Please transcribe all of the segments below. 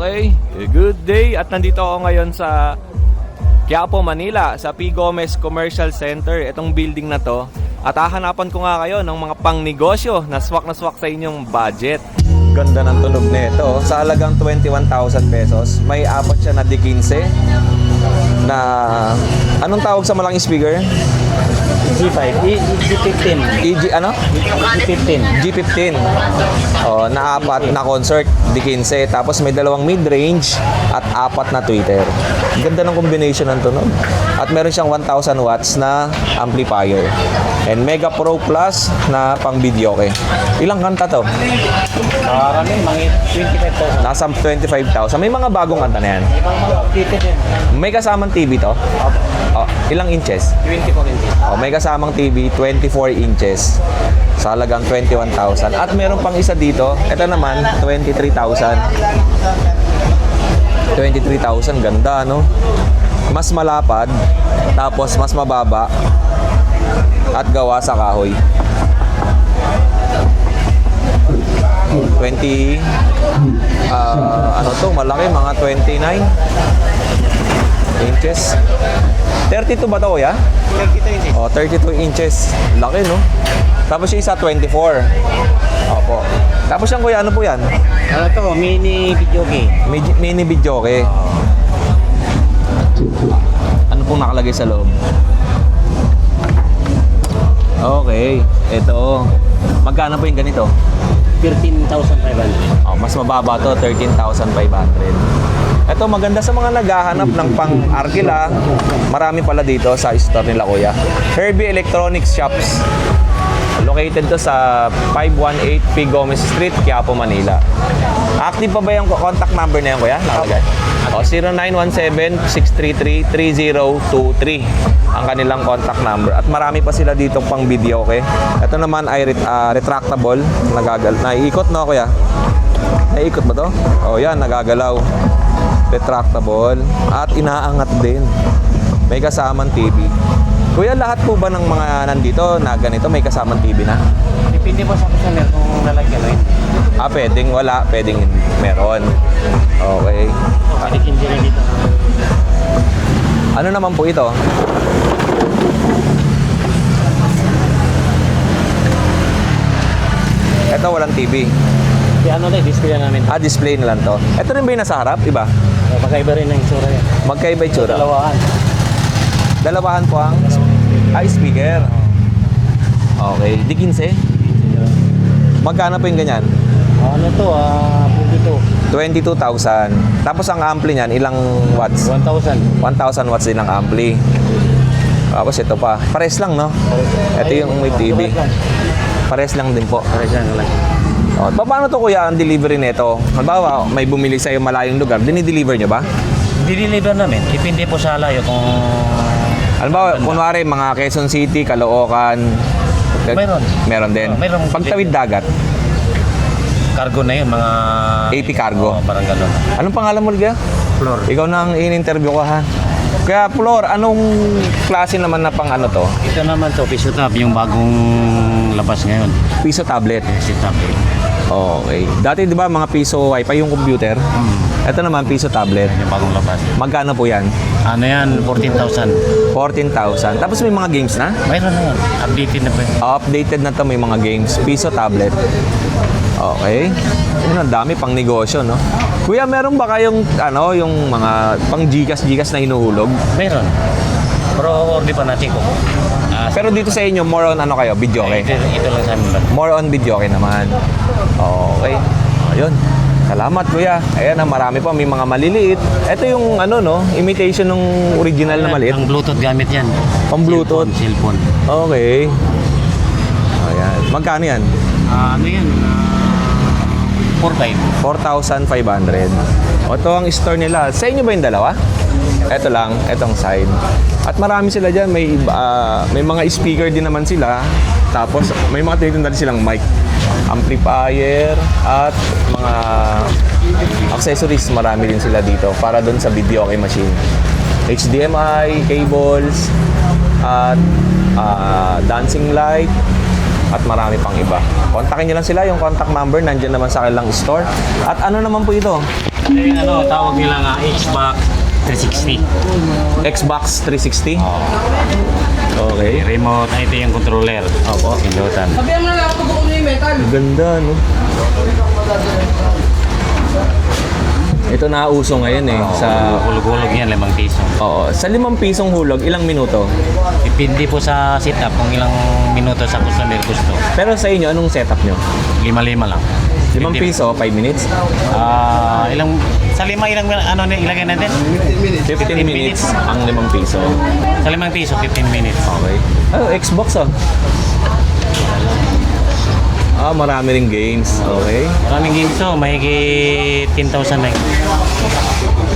Okay, good day at nandito ako ngayon sa Quiapo, Manila sa P. Gomez Commercial Center. Itong building na to. At hahanapan ko nga kayo ng mga pangnegosyo na swak sa inyong budget. Ganda ng tunog nito. Sa halagang 21,000 pesos, may apat siya na D15 na anong tawag sa malaking speaker? G5, G15. ano? G15. G15. Oh, na apat na concert, D15. Tapos may dalawang mid-range at apat na tweeter. Ganda ng combination ng tunog. At meron siyang 1,000 watts na amplifier. And Mega Pro Plus na pang videoke. Ilang kanta to? Marami, mga 25,000. Nasa 25,000. May mga bagong kanta na yan. Ibang mga updated yan. May kasamang TV to? Oh, ilang inches? 24 inches. Oh, may kasamang TV, 24 inches. Sa halagang 21,000. At meron pang isa dito. Ito naman, 23,000. 23,000, ganda, no? Mas malapad, tapos mas mababa, at gawa sa kahoy. 20, ano to, malaki, mga 29 inches. 32 ba to, kuya? 32 inches. Oh, 32 inches. Laki, no? Tapos yung isa, 24. Opo. Tapos yung kuya, ano po yan? Ano to, mini video game. Mini videoke. Ano pong nakalagay sa loob? Okay. Ito. Magkano po yung ganito? 13,500. Oh, mas mababa to, 13,500. Ito, maganda sa mga naghahanap ng pang-arkila. Marami pala dito sa store nila, kuya. Herbie Electronics Shops. Located to sa 518 P. Gomez Street, Quiapo, Manila. Active pa ba yung contact number na yan, kuya? Nakalagay? O, 0917-633-3023 ang kanilang contact number. At marami pa sila dito pang video, okay? Ito naman ay retractable. Naiikot, no, kuya? Naiikot ba to? O, yan, nagagalaw. Retractable. At inaangat din. May kasamang TV. Kuya, lahat po ba ng mga nandito na ganito may kasamang TV na? Depende po sa customer kung lalagyan o hindi. Pwedeng wala, pwedeng meron. Okay. Pwede hindi rin dito. Ano naman po ito? Ito walang TV. Ano tayo, display na namin. Display na lang to. Ito rin ba yung nasa harap, iba? Magkaiba rin ang itsura yan. Magkaiba yung tsura. Dalawahan. Dalawahan po ang speaker. Okay. D15? Magkano po yung ganyan? Ano to, 22,000. Tapos ang ampli niyan, ilang watts? 1,000. 1,000 watts din ang ampli. Tapos ito pa. Pares lang, no? Ito yung may TV. Pares lang din po. Pares lang. Paano to, kuya, ang delivery nito? Halimbawa, may bumili sa'yo malayong lugar, dinideliver nyo ba? Dideliver namin. Depende po sa layo kung... Halimbawa, kunwari, mga Quezon City, Caloocan. Meron din. Meron. Pagtawid dagat, Cargo na yun, mga... 80 cargo. Parang gano'n. Anong pangalan mo, Liga? Floor. Ikaw na ang in-interview ko, ha? Kaya, Flor, anong klase naman na pang ano to? Ito naman to, Piso Tab, yung bagong labas ngayon. Piso tablet. Piso Tab. Okay. Dati, di ba, mga piso wifi yung computer? Ito naman, piso tablet. Yung bagong labas. Magkano po yan? Ano yan, 14,000. 14,000. Tapos may mga games na? Mayroon na yan. Updated na po yun. Updated na to, may mga games. Piso tablet. Okay. Yun, ang dami pang negosyo, no? Kuya, meron ba kayong, yung mga pang Gcash na hinuhulog? Mayroon. Pero order pa natin ko. Pero dito sa inyo, more on kayo? Video, okay? Ito lang sa amin ba? More on video, okay naman. Okay. Ayun. Salamat, kuya. Ayan, marami pa. May mga maliliit. Ito yung, imitation ng original na maliit. Ang Bluetooth gamit yan. Pang Bluetooth? Cellphone. Okay. Ayan. Magkano yan? Ano yan? 4,500. 4,500. Ito ang store nila. Sa inyo ba yung dalawa? Ito lang, itong side. At marami sila dyan. May mga speaker din naman sila. Tapos may mga tinitindal silang mic, amplifier, at mga accessories. Marami din sila dito para doon sa video kay machine. HDMI, cables, at dancing light, at marami pang iba. Kontakin nyo lang sila, yung contact number nandyan naman sa kanilang store. At ano naman po ito? Yung ano, tawag nila nga Xbox 360. Xbox 360? Oh. Okay. Remote, ito yung controller. Opo. Pindutan. Sabihan mo na lang ako pag yung metal. Ganda, no? Ito nauso ngayon eh. Sa, Hulog-hulog yan, 5 piso. oo, sa 5 pisong hulog, ilang minuto? Depende po sa setup kung ilang minuto sa customer gusto. Pero sa inyo, anong setup nyo? 5 lang. 5 piso, 5 minutes? Sa 5 ilang ano na ilagay natin? 15 minutes ang 5 piso. Sa 5 piso, 15 minutes. Okay. Oh, Xbox ah. Marami ring games. Okay. Maraming games to, mahigit 10,000 na.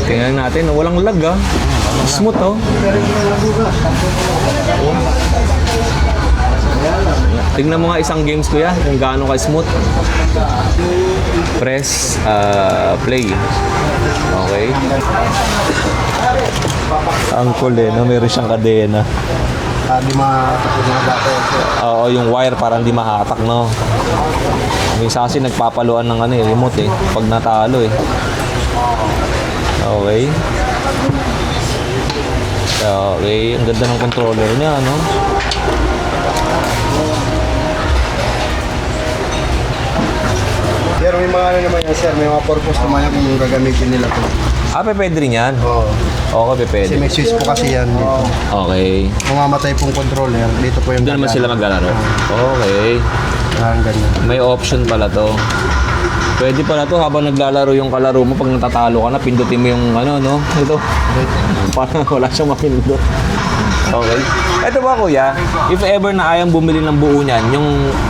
Tingnan natin, walang lag ah. Smooth oh. Tingnan mo nga isang games kuya, kung gaano ka smooth. Press play. Okay. Ang cool eh, no? Meron siyang kadena. Di matapos na dati. Oo, yung wire parang di mahatak, no? Minsan kasi nagpapaluan ng ano, eh, remote eh, pag natalo eh. Okay. Okay, ang ganda ng controller niya, no? Pero may mga ano naman yan, sir. May mga purpose naman yan kung gagamitin nila to. Pwede rin yan. Oo. Okay, Kasi pwede. may switch po kasi yan dito. Okay. Mamamatay pong controller. Dito po yung Doon naman sila maglalaro. Okay. ganyan. May option pala to. Pwede pala to habang naglalaro yung kalaro mo, pag natatalo ka na, pindutin mo yung ano, no? Ito. Parang wala siyang mapindot. Okay. Ito ba kuya, if ever na ayang bumili ng buo niyan,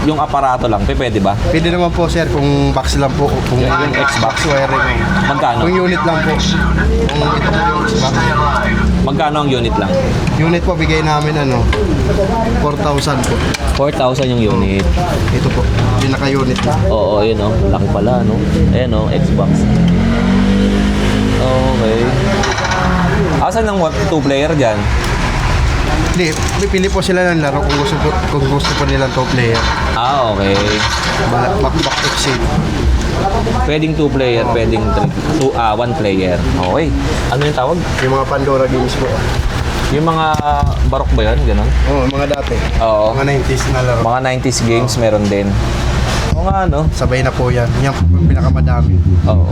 yung aparato lang, pwede ba? Pwede naman po, sir, kung box lang po. Kung Yung Xbox. wiring. Magkano? Kung unit lang po. Kung ito po yung Xbox. Magkano ang unit lang? Unit po, bigay namin 4,000 po. 4,000 yung unit. Ito po, pinaka-unit na. Oo, yun oh. Laki pala, no? Ayan oh, Xbox. Okay. Asan ang 2-player dyan? Hindi, pipili po sila ng laro kung gusto po nilang 2 player. Okay. Back exit. Pwedeng 2-player, pwedeng 1-player. Okay. Ano yung tawag? Yung mga Pandora games po. Yung mga barok ba yun? Ganon? Oo, mga dati. Oo. Mga 90s na laro. Mga 90s games meron din. Oo nga, no? Sabay na po yan. Yan po yung pinakamadami. Oo.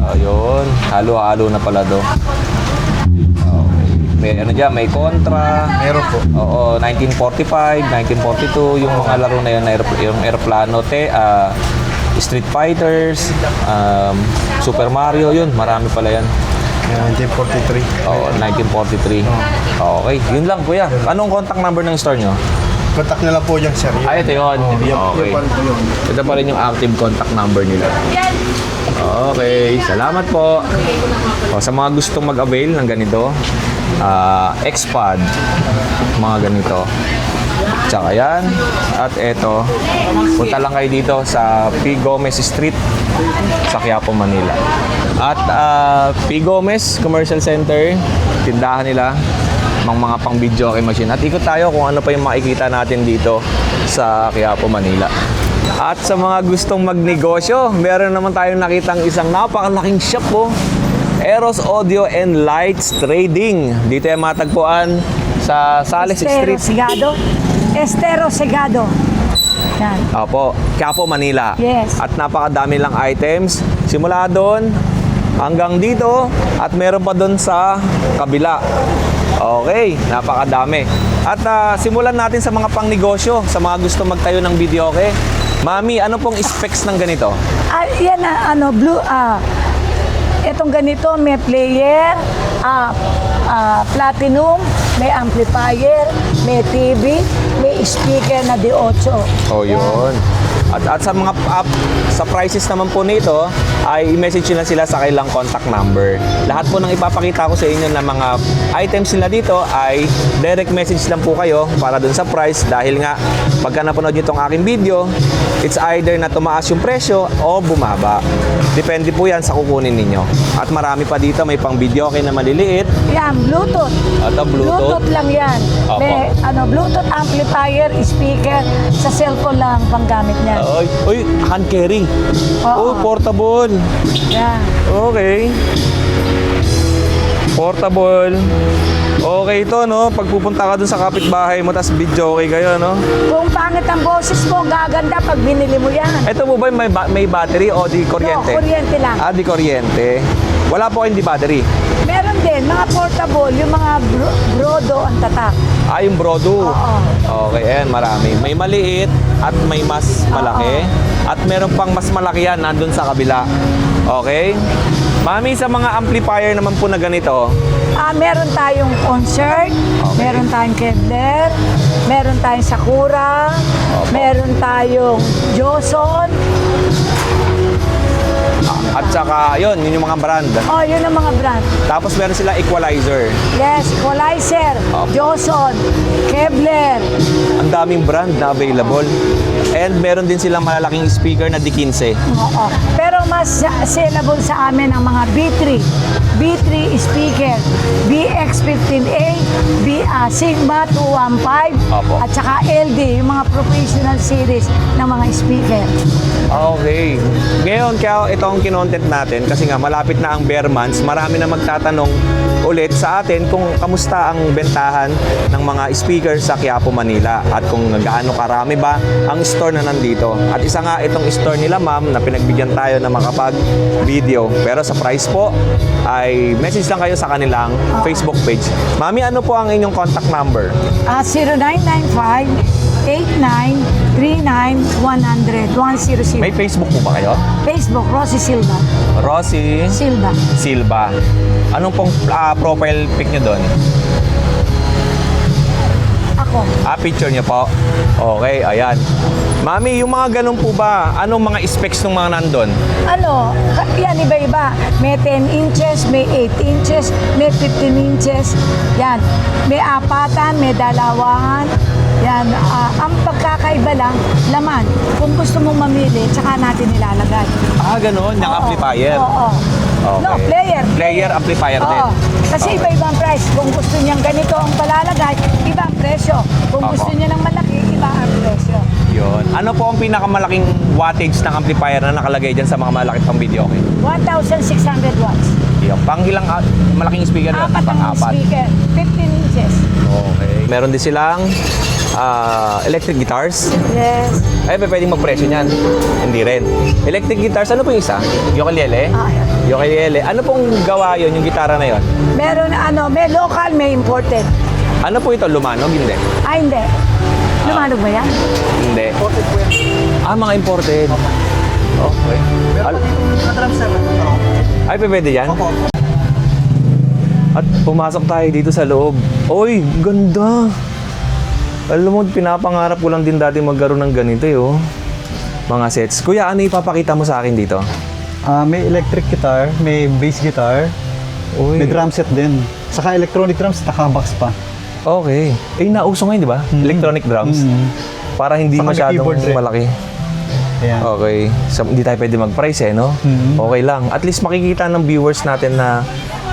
Ayun. Halo-halo na pala do. Okay. May ano dyan, may Contra. Meron po. Oo, 1945, 1942, yung mga laro na yun, yung aeroplano, Street Fighters, Super Mario, yun, marami pala yan. 1943. Oo, 1943. Okay, yun lang kuya. Anong contact number ng store nyo? Contact nila po yan, sir. Ito yun. Okay. Yan po yun. Ito pa rin yung active contact number nila. Okay, salamat po. Sa mga gustong mag-avail ng ganito, Xpad, mga ganito. Tsaka yan. At eto, punta lang kayo dito sa P. Gomez Street sa Quiapo, Manila. At P. Gomez Commercial Center, tindahan nila mga pang video machine. At ikot tayo kung ano pa yung makikita natin dito sa Quiapo, Manila. At sa mga gustong magnegosyo, meron naman tayong nakitang isang napakalaking shop po. Eros Audio and Lights Trading. Dito yung matagpuan sa Sales Street. Estero Segado. Yan. Opo, Quiapo, Manila. Yes. At napakadami lang items. Simula doon hanggang dito at meron pa doon sa kabila. Okay, napakadami. At simulan natin sa mga pangnegosyo, sa mga gusto magtayo ng videoke. Mami, ano pong specs ng ganito? Yan blue itong ganito may player, platinum, may amplifier, may TV, may speaker na D8. Oh, yun. At sa mga sa prices naman po nito, ay i-message nyo na sila sa kailang contact number. Lahat po ng ipapakita ko sa inyo na mga items nila dito ay direct message lang po kayo para dun sa price dahil nga pagka napanood nyo itong aking video, it's either na tumaas yung presyo o bumaba. Depende po yan sa kukunin ninyo. At marami pa dito, may pang video okay na maliliit. Yan, Bluetooth. At Bluetooth. Bluetooth lang yan. Opo. May Bluetooth amplifier, speaker, sa cellphone lang ang panggamit niya. Ay, uy, hand carry. Oo. Oh, portable. Yan. Okay. Portable. Okay ito, no? Pag pupunta ka dun sa kapitbahay mo, tas video okay kayo, no? Kung pangit ang boses mo, gaganda pag binili mo yan. Ito mo ba may battery o di kuryente? No, kuryente lang. Ah, di kuryente. Wala po kayong di battery. Meron din, mga portable, yung mga brodo ang tatak. Ah, yung Brodo. Oo. Okay, ayan, marami. May maliit at may mas malaki. At meron pang mas malaki yan, nandun sa kabila. Okay? Mami, sa mga amplifier naman po na ganito, Meron tayong concert, meron tayong Kevlar, meron tayong Sakura, meron tayong Joson. at saka, yun yung mga brand. Oh, yun ang mga brand. Tapos meron sila equalizer. Yes, Equalizer, Opo. Joson, Kevlar. Ang daming brand na available. And meron din silang malalaking speaker na D15. Oo. Pero mas sellable sa amin ang mga B3 speaker, BX15A, Sigma 215, Opo. at saka LD, yung mga professional series ng mga speaker. Okay. Ngayon, kaya ito ang kinontent natin kasi nga malapit na ang bare months. Marami na magtatanong ulit sa atin kung kamusta ang bentahan ng mga speakers sa Quiapo, Manila at kung gaano karami ba ang store na nandito. At isa nga itong store nila, ma'am, na pinagbigyan tayo na makapag-video. Pero sa price po ay message lang kayo sa kanilang Facebook page. Mami, ano po ang inyong contact number? 0995-8939-100. May Facebook po ba kayo? Facebook, Rosie Silva. Rosie Silva. Anong pong profile pic nyo doon? Ako. Picture niyo po. Okay, ayan. Mami, yung mga ganun po ba, anong mga specs ng mga nandun? Yan iba-iba. May 10 inches, may 8 inches, may 15 inches. Yan. May apatan, may dalawahan. Yan. Ang pagkakaiba lang, laman. Kung gusto mong mamili, tsaka natin nilalagay. Ganun, yung Oo. amplifier. Oo. Okay. No, player. Player amplifier din. Oo. Kasi iba-ibang price. Kung gusto niyang ganito ang palalagay, iba ang presyo. Kung Opo. gusto niya ng malaki, iba ang presyo. Yun. Ano po ang pinakamalaking wattage ng amplifier na nakalagay dyan sa mga malaki pang video? Okay. 1,600 watts. Yung pang ilang malaking speaker yun? Apat ang Pang-apat. speaker. 15 inches. Okay. Meron din silang electric guitars. Yes. Ay, pwedeng magpresyo niyan. Hindi rin. Electric guitars, ano po yung isa? Ukulele? Yan. Ukulele. Ano pong gawa yun, yung gitara na yun? Meron may local, may imported. Ano po ito? Lumanog? Hindi. Hindi. Lumanog ba yan? Hindi. Imported po yan. Mga imported. Okay. Ay, pwede yan? At pumasok tayo dito sa loob. Oy, ganda! Alam mo, pinapangarap ko lang din dati magkaroon ng ganito oh. Mga sets. Kuya, ano ipapakita mo sa akin dito? May electric guitar, may bass guitar, Uy. may drum set din. Saka electronic drums, naka-box pa. Okay. Nauso ngayon, di ba? Electronic drums. Para hindi Saka may masyadong keyboard rin. malaki. Ayan. Okay. So, hindi tayo pwede mag-price no? Okay lang. At least makikita ng viewers natin na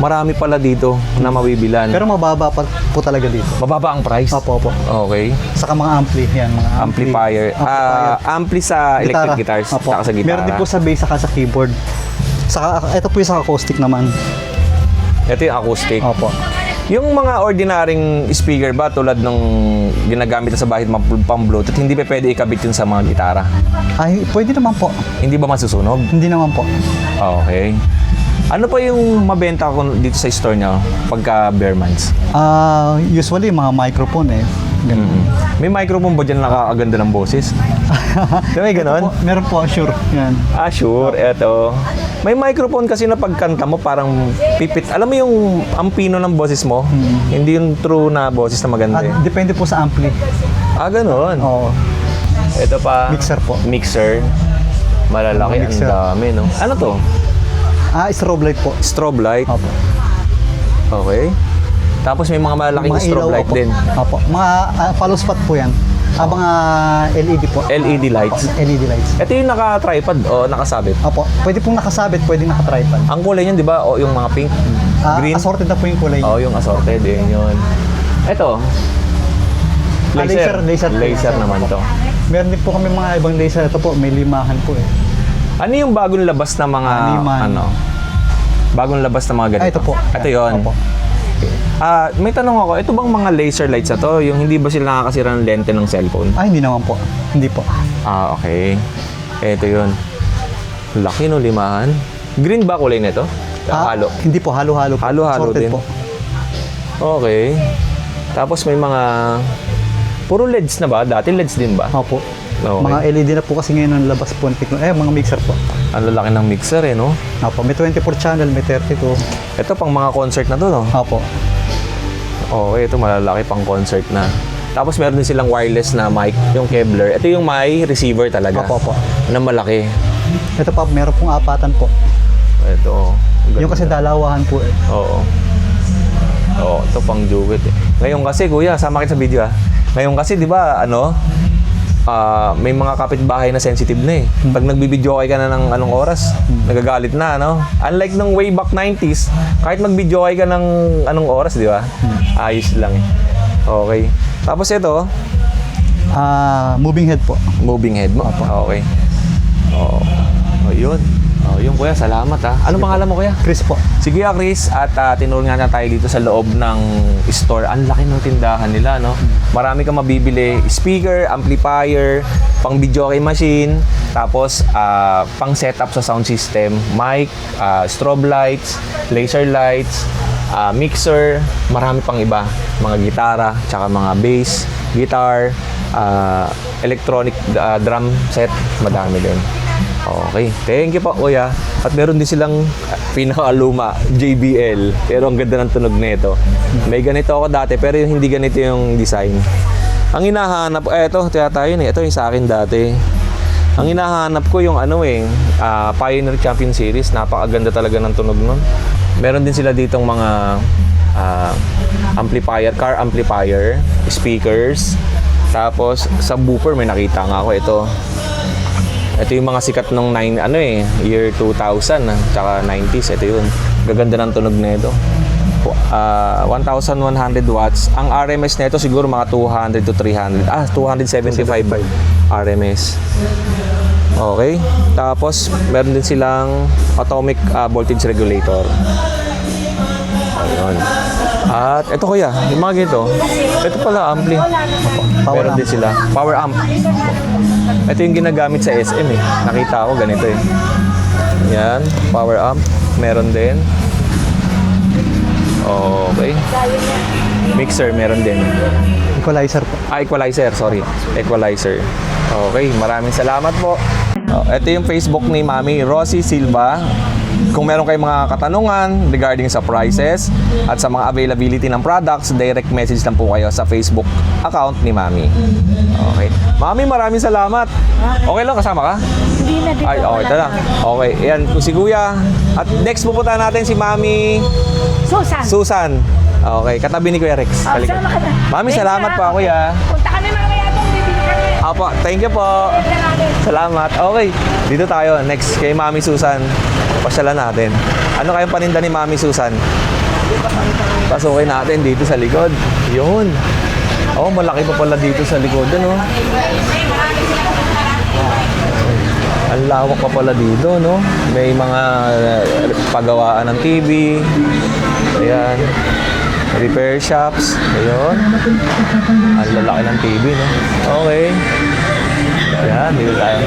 marami pala dito na mabibilan. Pero mababa pa po talaga dito. Mababa ang price? Opo. Okay. Saka mga ampli, yan. Mga Amplifier. Ampli sa electric guitars. Opo. Saka sa gitara. Meron din po sa bass, saka sa keyboard. Saka, ito po yung sa acoustic naman. Ito yung acoustic. Opo. Yung mga ordinaryong speaker ba tulad ng ginagamit na sa bahay pang Bluetooth, hindi pa pwede ikabit yun sa mga gitara? Pwede naman po. Hindi ba masusunog? Hindi naman po. Okay. Ano pa yung mabenta ko dito sa store niya pagka bare months? Usually, mga microphone Ganun. May microphone ba dyan na nakakaganda ng boses? May ganon? Meron po, sure. Yan. Sure. Eto. May microphone kasi na pagkanta mo parang pipit. Alam mo yung ampino ng boses mo? Hindi yung true na boses na maganda eh. Depende po sa ampli. Ganon. Oo. Ito pa. Mixer po. Mixer. Malalaki. Ang Mixer. dami, no? Ano to? Strobe light po. Strobe light. Opo. Okay. Tapos may mga malalaking Mga strobe ilaw light po. din. Opo. Mga follow spot po yan. Mga LED po. LED lights. Opo, LED lights. Ito yung naka-tripod o nakasabit. Opo. Pwede pong nakasabit, pwede naka-tripod. Ang kulay niyan, di ba? O yung mga pink, green. Assorted na po yung kulay. Yung assorted. Yun. Ito. Laser naman to. Meron din po kami mga ibang laser. Ito po, may limahan po eh. Ano yung bagong labas na mga Liman. Bagong labas na mga ganito? Ito po. Ito 'yon. Opo. May tanong ako, ito bang mga laser lights na to? Yung hindi ba sila nakakasira ng lente ng cellphone? Hindi naman po. Hindi po. Okay. Ito 'yon. Laki no, limahan. Green ba kulay nito? Halo. Hindi po, halo-halo po. Halo-halo Sorted din. po. Okay. Tapos may mga puro LEDs na ba? Dati LEDs din ba? Opo. Okay. Mga LED na po kasi ngayon ang labas po. Mga mixer po. Ang lalaki ng mixer no? Opo, may 24 channel, may 32. Ito pang mga concert na to no? Opo. Okay, ito malalaki pang concert na. Tapos meron din silang wireless na mic, yung Kevlar. Ito yung may receiver talaga. Opo. Na malaki. Ito pa, meron pong apatan po. Ito. Yung kasi dalawahan po eh. Oo. Oo, ito pang duet eh. Ngayon kasi, kuya, sama kita sa video ah. Ngayon kasi, di ba, may mga kapitbahay na sensitive na eh. Pag nagbibideo ka na ng anong oras, nagagalit na, no? Unlike nung way back 90s, kahit magbideo ka ng anong oras, di ba? Ayos lang eh. Okay. Tapos ito, Moving head po. moving head mo. Okay. Oh, yun. Oh, yun kuya, salamat ha. Ano pangalan mo kuya? Chris po. Sige Chris, at tinuro nga na tayo dito sa loob ng store. Ang laki ng tindahan nila, no? Marami kang mabibili. Speaker, amplifier, pang video key machine, tapos pang setup sa sound system, mic, strobe lights, laser lights, mixer, marami pang iba. Mga gitara, tsaka mga bass, guitar, electronic drum set, madami din. Okay, thank you po kuya. At meron din silang pinakaluma, JBL. Pero ang ganda ng tunog nito. May ganito ako dati, pero yung hindi ganito yung design. Ang hinahanap, eto, tayo yun eh. Ito yung sa akin dati. Ang hinahanap ko yung Pioneer Champion Series. Napakaganda talaga ng tunog nun. Meron din sila ditong mga amplifier, car amplifier, speakers. Tapos subwoofer, may nakita nga ako ito. Ito yung mga sikat nung year 2000 tsaka 90s. Ito yun. Gaganda ng tunog nito. 1,100 watts. Ang RMS nito siguro mga 200 to 300. 275 RMS. Okay. Tapos meron din silang atomic voltage regulator. Ayun. At ito kuya, yung mga ganito. Ito pala ampli. Meron din sila. Power amp. Ito yung ginagamit sa SM eh. Nakita ko ganito eh. Yan, power amp. Meron din. Okay. Mixer, meron din. Equalizer po. Equalizer, sorry. Equalizer. Okay, maraming salamat po. Ito yung Facebook ni Mami Rosie Silva. Kung meron kayong mga katanungan regarding sa prices at sa mga availability ng products, direct message lang po kayo sa Facebook account ni Mami. Okay. Mami, maraming salamat. Okay lang, kasama ka? Hindi na dito. Ay, okay, ito lang. Okay, yan si Kuya. At next pupunta natin si Mami Susan. Okay, katabi ni Kuya Rex. Halika. sama ka na. Mami, salamat po, Kuya. Punta kami mamaya doon, bibili kami. Apo, thank you po. Salamat. Okay, dito tayo. Next, kay Mami Susan. Pasyalan natin. Ano kayong paninda ni Mami Susan? Pasukin natin dito sa likod. Yun. Oh, malaki pa pala dito sa likod. Ano? Ang lawak pa pala dito, no? May mga paggawaan ng TV. Ayan. Repair shops. Ayun. Ang lalaki ng TV, no? Okay. Ayan, dito tayo.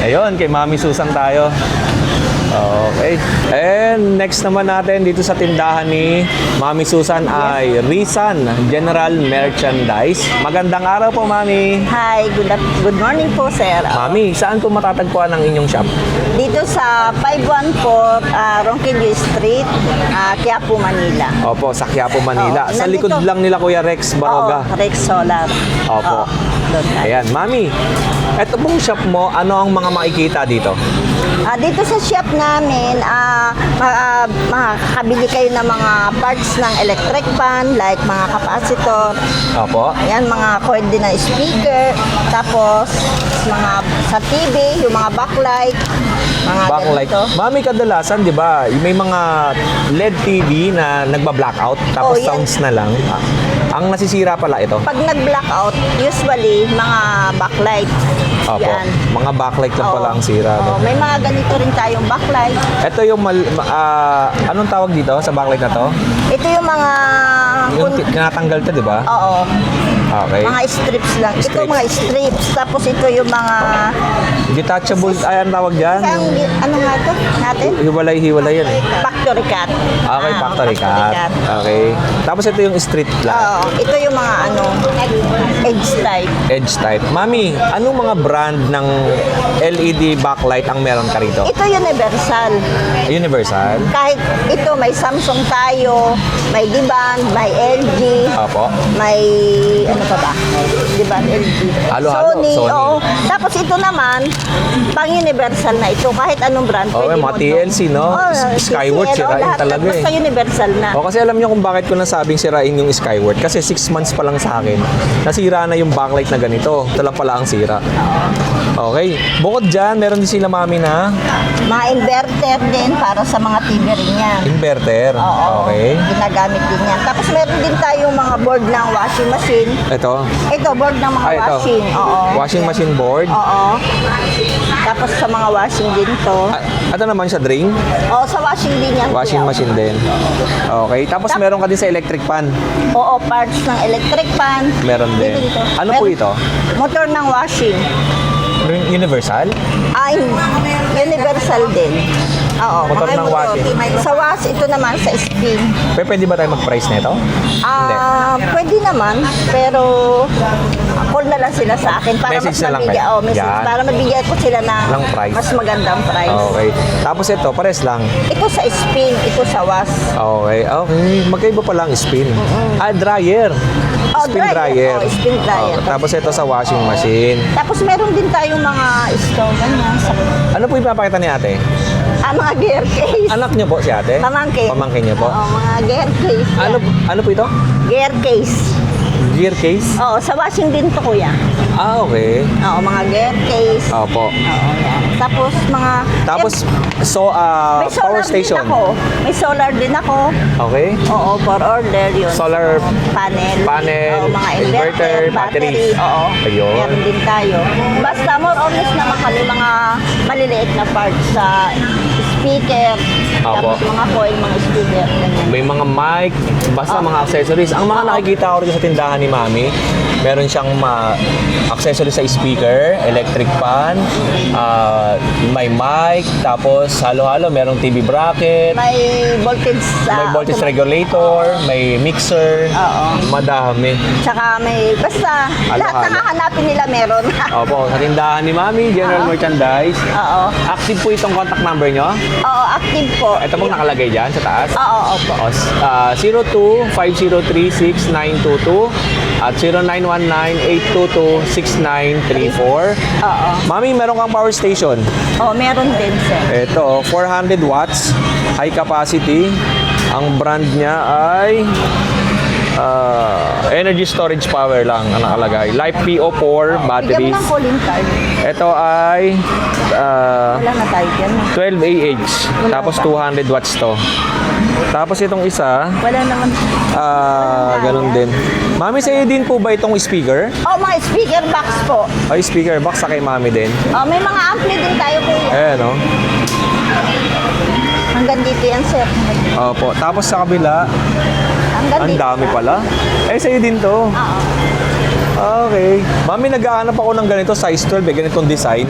Ayun, kay Mami Susan tayo. Okay. And next naman natin dito sa tindahan ni Mami Susan ay Rizan General Merchandise. Magandang araw po, Mami. Hi, good morning po, sir. Mami, saan po matatagpuan ang inyong shop? Dito sa 514 Ronquillo Street, Quiapo, Manila. Opo, sa Quiapo, Manila. Oo, Sa likod nandito. lang nila Kuya Rex Baroga. Oo, Rex Solar. Opo. Oo, doon tayo. Ayan, Mami. Eto pong shop mo, ano ang mga makikita dito? Dito sa shop namin, makakabili kayo ng mga parts ng electric fan, like mga capacitor, Opo. ayan, mga cord din ng speaker, tapos mga sa TV, yung mga backlight, mga Backlight. ganito. Mami, kadalasan, di ba, may mga LED TV na nagba-blackout, tapos Oh, yan. sounds na lang. Ang nasisira pala ito. Pag nag-blackout, usually, mga backlight. Opo, Yan. mga backlight lang pala Oo. ang sira. Oo, may mga ganito rin tayong backlight. Ito yung, anong tawag dito sa backlight na to? Ito yung mga... Yung tinatanggal to, di ba? Oo. Okay. Mga strips lang. Ito Strips. mga strips. Tapos ito yung mga... Detachable, ay, ang tawag dyan? Isang, ano nga ito natin? Hiwalay-hiwalay yan eh. Factory cut. Okay, factory cut. Okay. Tapos ito yung street light. Oo. Ito yung mga edge type. Edge type. Mami, anong mga brand ng LED backlight ang meron ka rito? Ito universal. Universal? Kahit ito, may Samsung tayo, may Diban, may LG, Opo. may ano pa ba? Diban, LG. Halo-halo, Sony. Sony. Oo. Tapos ito naman, pang universal na ito. Kahit anong brand, Oo, pwede mga mo TLC, no? Skyward, TCL, sirain lahat talaga Basta eh. universal na. O kasi alam niyo kung bakit ko nasabing sirain yung Skyward? Kasi 6 months pa lang sa akin, nasira na yung backlight na ganito. Ito lang pala ang sira. Okay. Bukod dyan, meron din sila mami na Mga inverter din para sa mga TV rin yan. inverter. Oo. Okay. Ginagamit din yan. Tapos meron din tayong mga board ng washing machine. Ito. Ito, board ng mga Ay, ito. washing. Oo. Washing machine board. Oo. Tapos sa mga washing din to. Ito naman siya, drain. Oo, sa washing din yan. Washing kuya. machine din. Okay. Tapos meron ka din sa electric pan. Oo, parts ng electric fan. Meron din. Dito. Ano po ito? Motor ng washing. Universal? Ay, universal din. Oo, Motor mga ng washing. Sa wash, ito naman sa spin. Pwede ba tayo mag-price nito? Pwede naman, pero call na lang sila sa akin para Message mas na lang mabigyan, kayo. message, Yan. para mabigyan ko sila Ng ng price. mas magandang price. Okay. Tapos ito, pares lang. Ito sa spin, ito sa wash. Okay. Okay. Magkaiba pala ang spin. Dryer. Oh, Spin dryer. Oh, spin dryer. Tapos ito sa washing machine. Tapos meron din tayong mga stove, ganyan. Ano po ipapakita ni ate? Mga gear case. Anak niyo po si ate? Pamangkin. Pamangkin niyo po? Oo, mga gear case. yan. Ano po ito? Gear case. Gear case? Oo, sa washing din to, kuya. Okay. Oo, mga gear case. Opo. Oo, yan. Tapos mga... Tapos, may solar power station. din ako. May solar din ako. Okay. Oo, for order yun. Solar panel. panel, Oo, mga inverter, battery. Oo. Ayun. Meron din tayo. Basta more or less naman kami mga maliliit na parts sa speaker. Opo. Tapos mga coil, mga speaker. Ganyan. May mga mic, basta mga accessories. Ang mga nakikita ko rin sa tindahan ni Mami, meron siyang accessories sa speaker, electric fan, may mic, tapos halo-halo, merong TV bracket, May voltage may voltage regulator, may mixer, Oo. madami. Tsaka may, basta lahat Halo-halo. na hahanapin nila meron. Opo, sa tindahan ni Mami, General Merchandise. Oo. Active po itong contact number nyo. Oo, active po. Ito pong nakalagay dyan sa taas. Oo, opo. 02-5036-922 at 0919-822-6934. Oo. Mami, meron kang power station. Oo, meron din, sir. Ito, 400 watts, high capacity. Ang brand niya ay energy storage power lang ang nakalagay. Life PO4 Bigyan mo batteries. ng calling card. Ito ay Wala na tayo dyan. 12 AH. Tapos 200 watts to. Tapos itong isa, Wala naman. ganun din. Mami, sa'yo din po ba itong speaker? Oh, mga speaker box po. Ay, speaker box sa kay Mami din. Oh, may mga ampli din tayo kuya. Ayan, no? Hanggang dito yan, sir. Opo. Tapos sa kabila, Hanggang ang dito. dami pala. Eh, sa'yo din to. Oo. Okay. Mami, naghahanap ako ng ganito, size 12, ganitong design.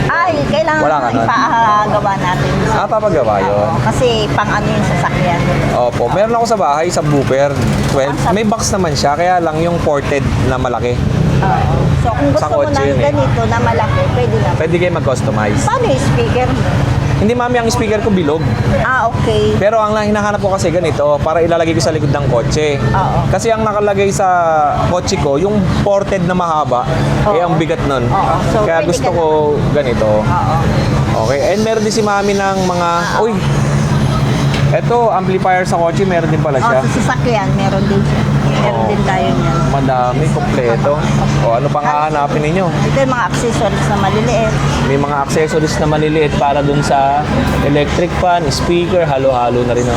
Ay, kailangan Wala ka nun? ipagawa natin. Papagawa yun. Oo, kasi pang ano yung sasakyan. Opo. Meron ako sa bahay, sa Booper. 12. May box naman siya, kaya lang yung ported na malaki. Oo. So, kung gusto Sa mo kotse ng yun eh. ganito na malaki, pwede na. Pwede kayo mag-customize. Paano yung speaker mo? Hindi, Mami, ang speaker ko bilog. Okay. Pero ang hinahanap ko kasi ganito, para ilalagay ko sa likod ng kotse. Oo. Kasi ang nakalagay sa kotse ko, yung ported na mahaba, Oo. ang bigat nun. Oo. So, Kaya pwede gusto ka ko ganito. Oo. Okay, and meron din si Mami ng mga, uy, eto, amplifier sa kotse, meron din pala Oh, siya. sa sasakyan, meron din siya. Meron din tayo niyan. Madami, kompleto. O ano pang hahanapin ninyo? Ito yung mga accessories na maliliit. May mga accessories na maliliit para dun sa electric fan, speaker, halo-halo na rin.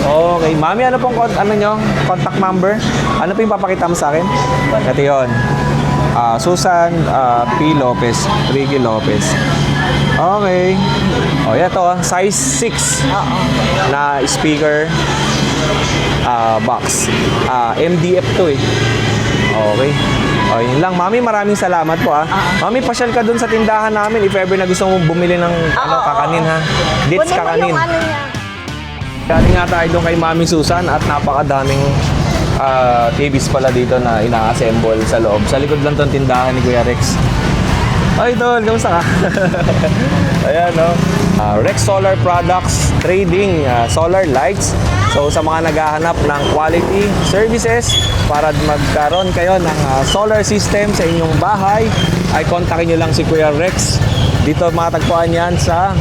Okay, mami, ano pong contact number? Ano po yung papakita mo sa akin? Ito yun. Susan P. Lopez, Ricky Lopez. Okay. O, yan to, size 6 na speaker box. MDF to eh. Okay. O, yun lang. Mami, maraming salamat po Mami, pasyal ka dun sa tindahan namin if ever na gusto mong bumili ng kakanin ha. Dits Kunin mo kakanin. yung ano niya. Galing nga tayo doon kay Mami Susan at napakadaming TVs pala dito na ina-assemble sa loob. Sa likod lang tong tindahan ni Kuya Rex. Ay, Tol, kamusta ka? Ayan, no? Rex Solar Products, trading solar lights. So, sa mga naghahanap ng quality services para magkaroon kayo ng solar system sa inyong bahay, ay kontakin nyo lang si Kuya Rex. Dito matagpuan yan sa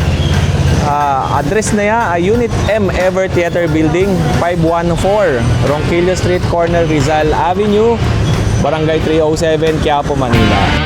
address na yan ay Unit M Ever Theater Building 514 Ronquillo Street, corner Rizal Avenue, Barangay 307, Quiapo, Manila.